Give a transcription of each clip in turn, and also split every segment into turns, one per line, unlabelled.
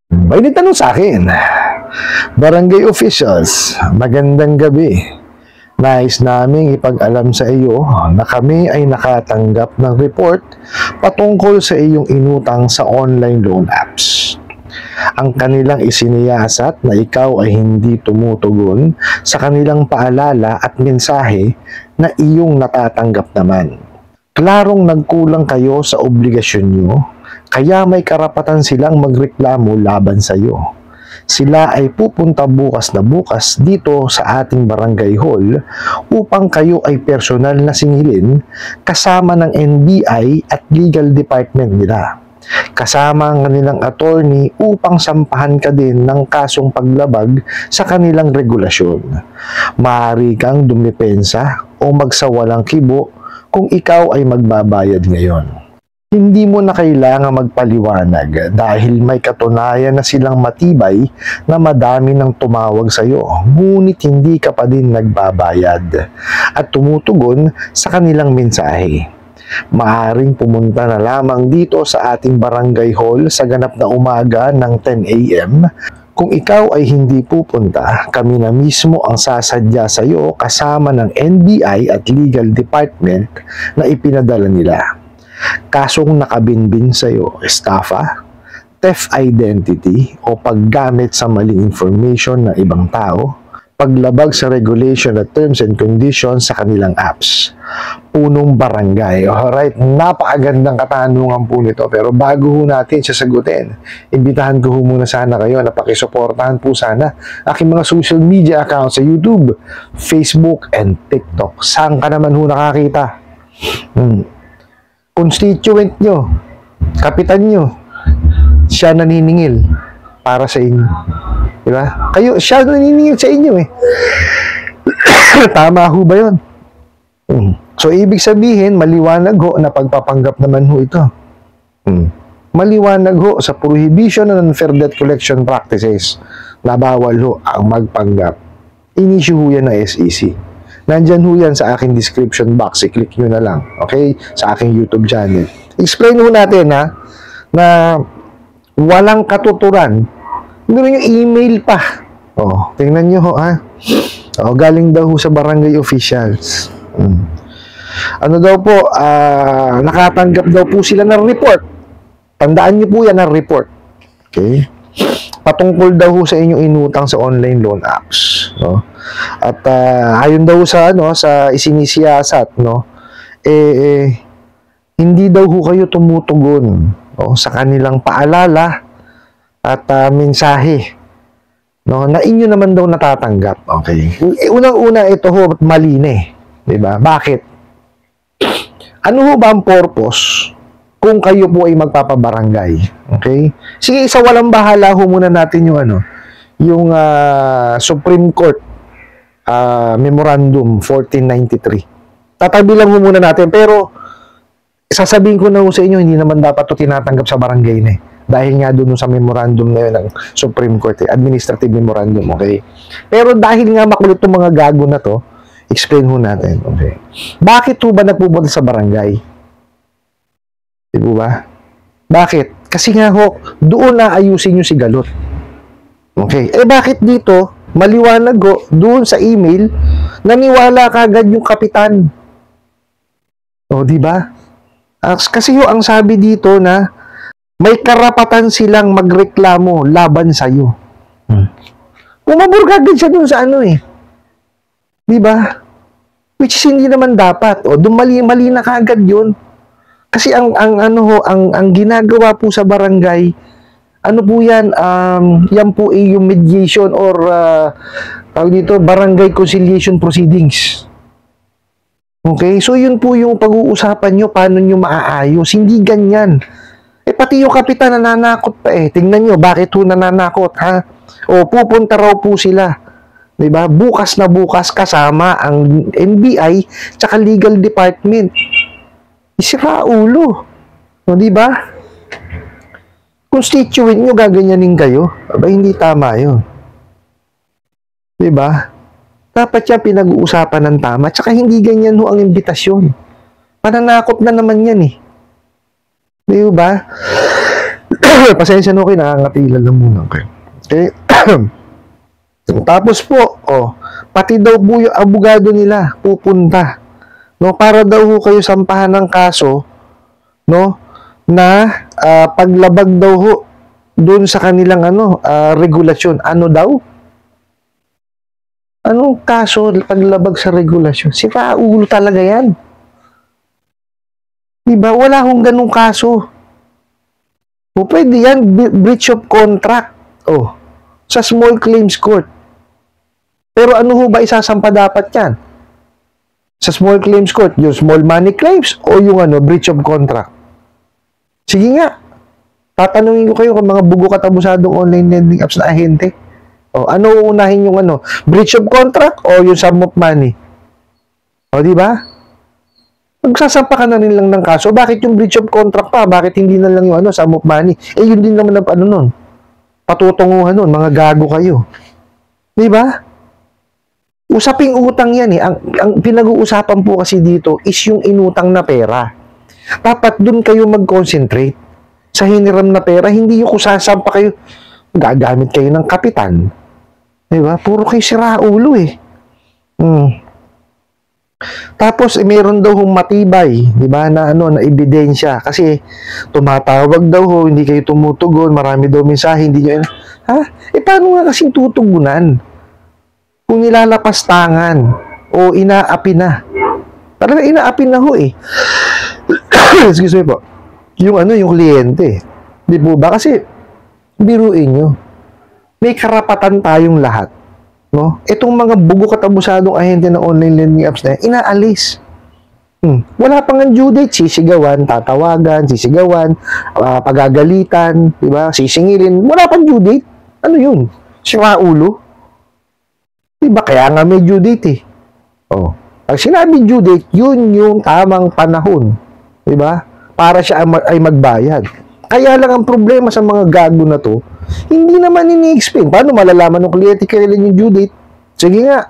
May nagtanong sa akin, Barangay officials, magandang gabi. Nais naming ipag-alam sa iyo na kami ay nakatanggap ng report patungkol sa iyong inutang sa online loan apps. Ang kanilang isiniyasat na ikaw ay hindi tumutugon sa kanilang paalala at mensahe na iyong natatanggap naman. Klarong nagkulang kayo sa obligasyon nyo, kaya may karapatan silang magreklamo laban sa iyo. Sila ay pupunta bukas na bukas dito sa ating barangay hall upang kayo ay personal na singilin kasama ng NBI at legal department nila. Kasama ang kanilang attorney upang sampahan ka din ng kasong paglabag sa kanilang regulasyon. Maaari kang dumepensa o magsawalang kibo kung ikaw ay magbabayad ngayon. Hindi mo na kailangan magpaliwanag dahil may katunayan na silang matibay na madami nang tumawag sa iyo, ngunit hindi ka pa din nagbabayad at tumutugon sa kanilang mensahe. Maaring pumunta na lamang dito sa ating barangay hall sa ganap na umaga ng 10 a.m. Kung ikaw ay hindi pupunta, kami na mismo ang sasadya sa iyo kasama ng NBI at legal department na ipinadala nila. Kasong nakabinbin sa iyo, estafa, theft identity o paggamit sa maling information ng ibang tao, paglabag sa regulation at terms and conditions sa kanilang apps. Punong barangay. Alright, napakagandang katanungan po nito. Pero bago ho natin sasagutin, imbitahan ko ho muna sana kayo na pakisuportahan po sana aking mga social media accounts sa YouTube, Facebook, and TikTok. Saan ka naman ho nakakita? Constituent nyo, kapitan nyo, siya naniningil para sa inyo. Diba? Kayo, siya naniningil sa inyo eh. Tama ho ba yun? So, ibig sabihin, maliwanag ho na pagpapanggap naman ho ito. Maliwanag ho sa prohibition on unfair debt collection practices na bawal ho ang magpanggap. Inisyu ho yan ng SEC. Nandyan ho yan sa aking description box. I-click nyo na lang. Okay? Sa aking YouTube channel. Explain ho natin ha, na walang katuturan. Meron yung email pa. Tingnan nyo ho ha. Galing daw ho sa barangay officials. Ano daw po, nakatanggap daw po sila ng report. Tandaan nyo po yan ng report. Okay? Patungkol daw ho sa inyong inutang sa online loan apps, no? At ayon daw sa sa isinisiyasat, no, hindi daw ho kayo tumutugon, no, sa kanilang paalala at mensahe, no, na inyo naman daw natatanggap. Okay. Unang-una, ito ho mali na eh, 'di ba? Bakit? Ano ho ba ang purpose kung kayo po ay magpapabarangay? Okay? Sige, isa walang bahala ho muna natin yung yung Supreme Court Memorandum 1493. Tatabi lang ho muna natin, pero sasabihin ko na ho sa inyo, hindi naman dapat ito tinatanggap sa barangay na eh. Dahil nga doon sa memorandum na yun ng Supreme Court, administrative memorandum, okay? Pero dahil nga makulit itong mga gago na to, explain ho natin, okay? Bakit ho ba nagpupunta sa barangay? Di ba? Bakit? Kasi nga ho, doon na ayusin nyo si Galot. Okay. Bakit dito, maliwanag ho, doon sa email, naniwala kagad yung kapitan. Di ba? Kasi ho, ang sabi dito na, may karapatan silang magreklamo laban sa'yo. Umabor kagad siya doon sa Di ba? Which is hindi naman dapat. Doon mali na kagad yun. Kasi ang ginagawa po sa barangay, ano po yan, yan po ay yung mediation or tawag dito, barangay conciliation proceedings. Okay? So yun po yung pag-uusapan nyo, paano nyo maaayos. Hindi ganyan. Pati yung kapitan nananakot pa eh. Tingnan nyo, bakit ho nananakot, ha? Pupunta raw po sila. Diba? Bukas na bukas kasama ang NBI tsaka legal department. Isira ulo. Diba? Constituent nyo, gaganyanin kayo. Hindi tama yun. Diba? Dapat yan pinag-uusapan ng tama. Tsaka hindi ganyan ho ang imbitasyon. Pananakot na naman yan eh. Diba? Pasensya na kayo, nakangatilan lang muna kayo. Okay? Tapos po, pati daw po yung abogado nila pupunta. No, para daw ho kayo sampahan ng kaso, no, na paglabag daw ho doon sa kanilang regulasyon. Ano daw? Anong kaso paglabag sa regulasyon? Si paulo talaga yan. Diba? Wala hong ganung kaso. O pwede yan, breach of contract. Sa small claims court. Pero ano ho ba isasampa dapat yan? Sa small claims court, yung small money claims o yung breach of contract? Sige nga. Tatanungin ko kayo kung mga bugo katabusadong online lending apps na ahente. Ano uunahin yung breach of contract o yung sum of money? Di ba? Magsasampa ka na rin lang ng kaso. Bakit yung breach of contract pa? Bakit hindi na lang yung sum of money? Yun din naman ang nun. Patutunguhan nun. Mga gago kayo. Di ba? Usaping utang yan eh. Ang pinag-uusapan po kasi dito is yung inutang na pera. Dapat dun kayo mag-concentrate. Sa hiniram na pera, hindi yung kusasampa kayo. Gagamit kayo ng kapitan. Di ba? Puro kayo sira ulo eh. Tapos, meron daw hong matibay, di ba, na ebidensya. Kasi, tumatawag daw ho, hindi kayo tumutugon, marami daw mensahe, hindi nyo, paano nga kasing tutugunan? Kung nilalapas tangan, o inaapi na. Talaga inaapi na ho eh. Excuse me po. Yung yung kliyente. Di po ba? Kasi, biruin nyo. May karapatan tayong lahat. No? Itong mga bugo katabusadong ahente ng online lending apps na inaalis. Wala pang ang due date, sisigawan, tatawagan, sisigawan, pagagalitan, di ba? Sisingilin. Wala pang due date. Ano yun? Sira ulo. Di ba? Kaya nga may due date eh. Pag sinabi due date, yun yung tamang panahon. Di ba? Para siya ay magbayad. Kaya lang ang problema sa mga gago na to, hindi naman ini-explain. Paano malalaman ng kliyente kailan yung due date? Sige nga.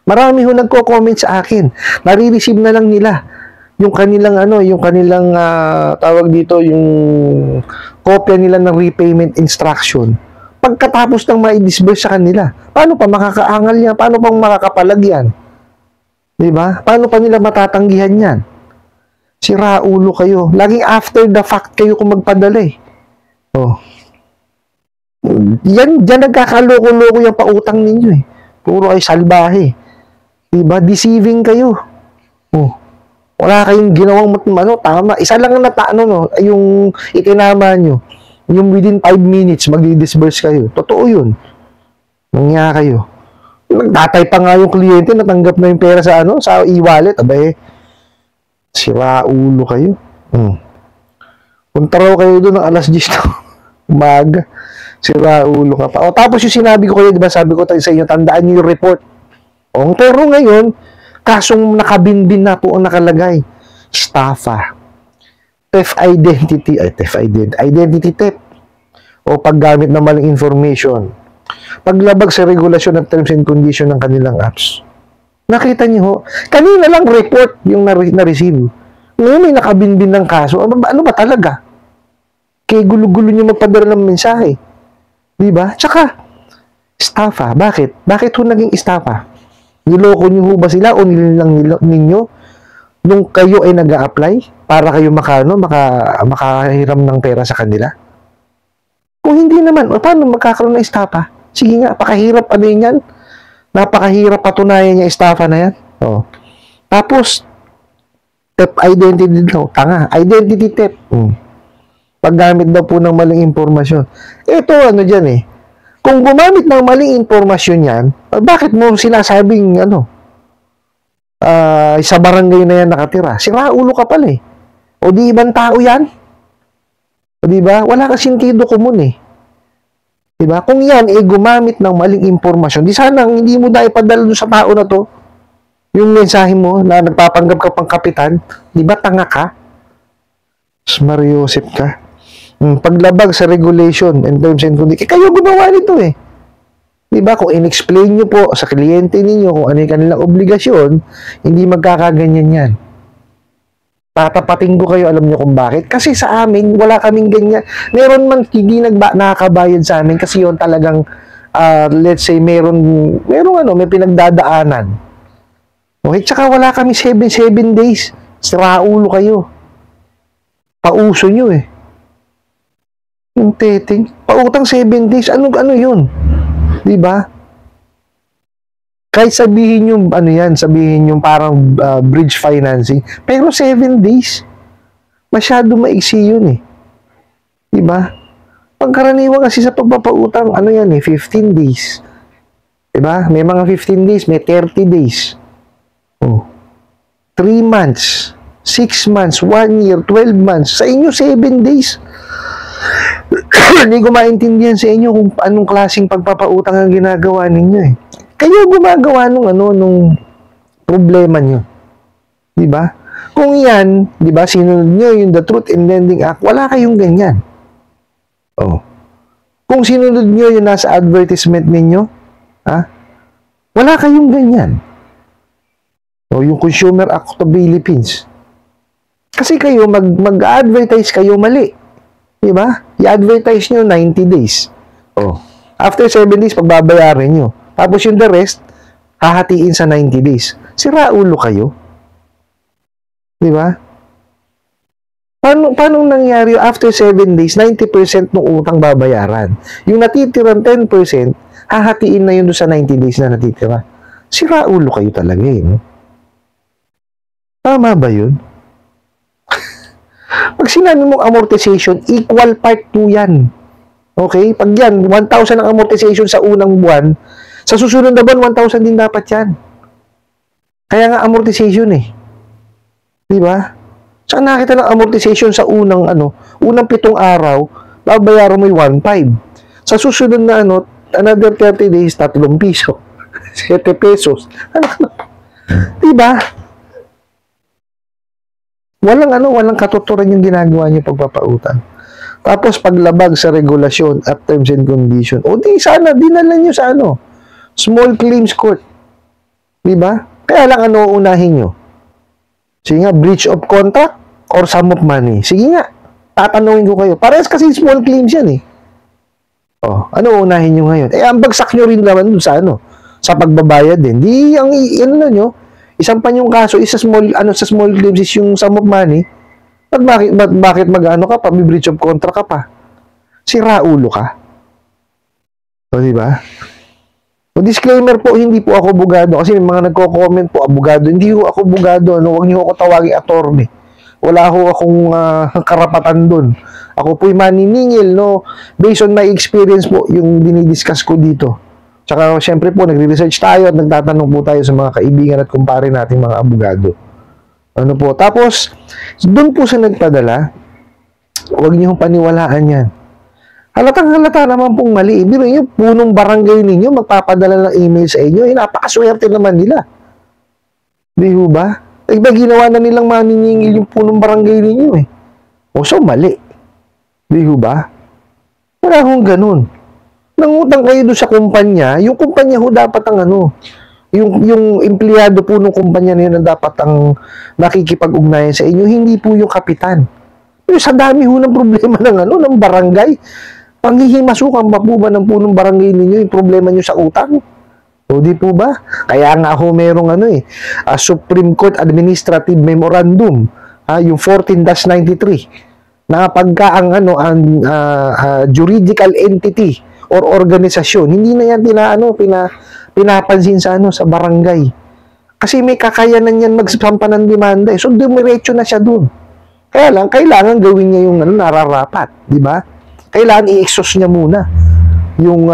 Marami ho nagko-comment sa akin. Nare-receive na lang nila yung kanilang tawag dito, yung kopya nila ng repayment instruction. Pagkatapos ng ma-disburse sa kanila, paano pa makakaangal yan? Paano pang makakapalag yan? Diba? Paano pa nila matatanggihan yan? Sira ulo kayo. Laging after the fact kayo kung magpadala eh. Diyan nagkakaloko-loko yung pautang ninyo eh. Puro kayo salbahe. Diba? Deceiving kayo. Wala kayong ginawang tama. Isa lang na yung itinama nyo. Yung within 5 minutes, magdi-disburse kayo. Totoo yun. Nangyaya kayo. Nagtatay pa nga yung kliyente, natanggap na yung pera sa e-wallet. Abay, sira ulo kayo. Punta raw kayo doon ng alas 10 umaga. Sira ulo ka pa. Tapos yung sinabi ko kayo, di ba, sabi ko sa inyo, tandaan nyo yung report. Pero ngayon, kasong nakabinbin na po ang nakalagay. Estafa. Identity theft. O paggamit ng maling information. Paglabag sa regulasyon at terms and condition ng kanilang apps. Nakita niyo ho, kanina lang report yung na-receive. Ngayon may nakabinbin ng kaso. Ano ba talaga? Kaya gulo-gulo niyo magpadala ng mensahe. Diba? Tsaka, estafa. Bakit? Bakit ho naging estafa? Niloko niyo ho ba sila o nilang ninyo nung kayo ay nag-a-apply para kayo makahiram ng pera sa kanila? Kung hindi naman, paano magkakaroon ng estafa? Sige nga, pakahirap yan? Napakahirap patunayan yung estafa na yan. Tapos, theft identity daw. Tanga. Identity theft. Paggamit daw po ng maling impormasyon. Ito, dyan eh. Kung gumamit ng maling impormasyon yan, bakit mo sinasabing, sa barangay na yan nakatira? Sira ulo ka pala eh. O di ibang tao yan? O di ba? Wala ka sentido komun eh. Di ba? Kung yan gumamit ng maling impormasyon, di sana hindi mo na ipadala doon sa tao na to yung mensahe mo na nagpapanggap ka pang kapitan. Di ba? Tanga ka? Mariosip ka. Paglabag sa regulation and terms and conditions, kayo gumawa nito eh. Diba? Kung in-explain nyo po sa kliyente ninyo kung ano yung kanilang obligasyon, hindi magkakaganyan yan. Tatapatin ko kayo, alam nyo kung bakit? Kasi sa amin, wala kaming ganyan. Meron man hindi nakakabayad sa amin kasi yun talagang, let's say, may pinagdadaanan. Okay? Tsaka wala kami 7 days. Sira ulo kayo. Pauso nyo eh. Yung teting, pautang 7 days, ano yun? Diba? Kahit sabihin yung, sabihin yung parang bridge financing, pero 7 days, masyado maiksi yun eh. Diba? Pagkaraniwan kasi sa pagpapautang, 15 days. Diba? May mga 15 days, may 30 days. 3 months, 6 months, 1 year, 12 months. Sa inyo, 7 days. Hindi ko maintindihan sa inyo kung anong klaseng pagpapautang ang ginagawa ninyo eh. Kayo gumagawa nung problema nyo. Diba? Kung yan, diba, sinunod nyo yung The Truth in Lending Act, wala kayong ganyan. Kung sinunod nyo yung nasa advertisement ninyo, wala kayong ganyan. Yung Consumer Act of the Philippines. Kasi kayo, mag-advertise kayo mali. Diba? I-advertise nyo 90 days. After 7 days, pagbabayarin nyo. Tapos yung the rest, hahatiin sa 90 days. Sira ulo kayo. Diba? Paano nangyari after 7 days, 90% ng utang babayaran? Yung natitirang 10%, hahatiin na yun sa 90 days na natitira. Sira ulo kayo talaga eh. No? Tama ba yun? Pag sinabi mong amortization, equal part 2 yan. Okay? Pag yan, 1,000 ang amortization sa unang buwan, sa susunod na buwan, 1,000 din dapat yan. Kaya nga amortization eh. Diba? Saan nakita ng amortization sa unang 7 araw, babayaran mo yung 1,500. Sa susunod na another 30 days, 3 piso. 7 pesos. Diba? Walang katuturan yung ginagawa niyo pagpapautang. Tapos paglabag sa regulasyon at terms and condition. Di sana dinala niyo sa small claims court. Diba? Kaya lang unahin nyo? Sige nga, breach of contract or sum of money. Sige nga, tatanungin ko kayo. Parehas kasi small claims yan eh. Ano unahin nyo ngayon? Ang bagsak nyo rin naman dun sa sa pagbabayad din. Di, nyo, isang pa yung kaso, sa small claims is yung sum of money. Bakit ka pa? May breach of contract ka pa. Sira ulo ka. Diba? Disclaimer po, hindi po ako abogado kasi may mga nagko-comment po, abogado. Hindi po ako abogado, huwag niyo ako tawagin attorney. Wala akong karapatan doon. Ako po'y maniningil, based on my experience po, yung dinidiscuss ko dito. Tsaka, syempre po, nagre-research tayo at nagtatanong po tayo sa mga kaibigan at kumpare natin mga abogado. Tapos, doon po sa nagpadala, huwag niyo paniwalaan yan. Halatang-halata naman pong mali. Biro nyo, punong barangay ninyo, magpapadala ng email sa inyo. Napakaswerte naman nila. Di ba? Ginawa na nilang maniningil yung punong barangay ninyo eh. So, mali. Di ba? Wala akong ganun. Nangutang kayo doon sa kumpanya, yung kumpanya dapat ang yung empleyado po ng kumpanya na yun ang dapat ang nakikipag-ugnayan sa inyo, hindi po yung kapitan. Sa dami ng problema ng barangay. Panghihimasukan pa po ba ng punong barangay ninyo yung problema nyo sa utang? Di po ba? Kaya nga merong Supreme Court Administrative Memorandum, yung 14-93, na pagka ang juridical entity or organisasyon, hindi na yan pinapansin sa barangay. Kasi may kakayanan yan magsampa ng demanda. So, dumiretso na siya dun. Kaya lang, kailangan gawin niya yung nararapat. Di ba? Kailangan i-exhaust niya muna yung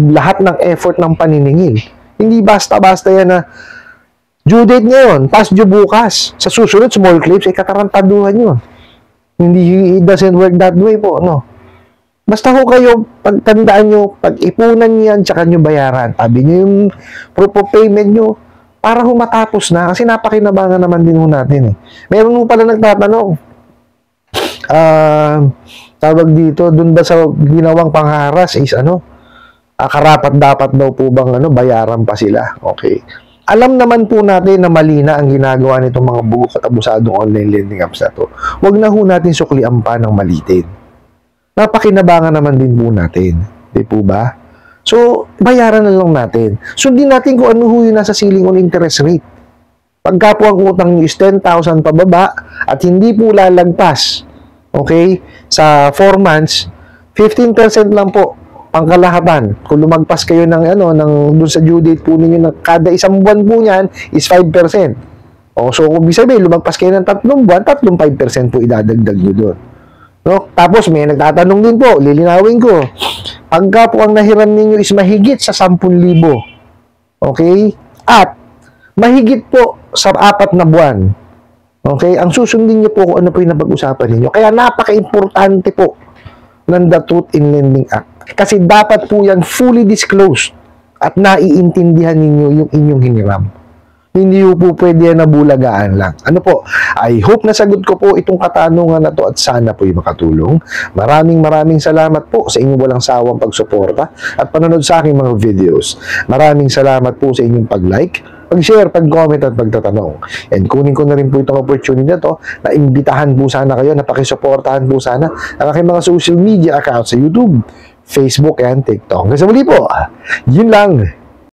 lahat ng effort ng paniningil. Hindi basta-basta yan na due date ngayon, past due bukas. Sa susunod, small claims, katarantaduhan yun. It doesn't work that way po. Basta kayo, pagtandaan nyo, pag-ipunan nyo yan, tsaka nyo bayaran. Tabi nyo yung proof of payment nyo para matapos na. Kasi napakinabangan naman din natin eh. Meron mo pala nagtatanong, tawag dito, dun ba sa ginawang pangharas is karapat dapat daw po bang bayaran pa sila? Okay. Alam naman po natin na mali na ang ginagawa nitong mga bugok at abusadong online lending apps na to. Huwag na ho natin suklian pa ng malitin. Napakinabangan naman din po natin. Di po ba? So, bayaran na lang natin. Sundin natin kung ano ho yung nasa ceiling on interest rate. Pagka po ang utang nyo is 10,000 pababa at hindi po lalagpas, okay, sa 4 months, 15% lang po pangkalahatan. Kung lumagpas kayo ng dun sa due date po ninyo ng kada isang buwan po niyan is 5%. O, so kung sabihin, lumagpas kayo ng 3 buwan, 5% po idadagdag nyo doon. No? Tapos may nagtatanong din po, lilinawin ko. Pagka po ang nahiram ninyo is mahigit sa 10,000. Okay? At mahigit po sa 4 na buwan. Okay? Ang susundin niyo po kung ano po yung napag-usapan ninyo. Kaya napaka-importante po ng The Truth in Lending Act. Kasi dapat po yan fully disclosed at naiintindihan ninyo yung inyong hiniram. Hindi po pwede na bulagaan lang. Ano po? I hope nasagot ko po itong katanungan na to at sana po yung makatulong. Maraming salamat po sa inyong walang sawang pagsuporta at panonood sa aking mga videos. Maraming salamat po sa inyong pag-like, pag-share, pag-comment at pagtatanong. And kunin ko na rin po itong opportunity na to na imbitahan po sana kayo, na pakisuportahan po sana ang aking mga social media accounts sa YouTube, Facebook, and TikTok. Hanggang sa muli po, yun lang.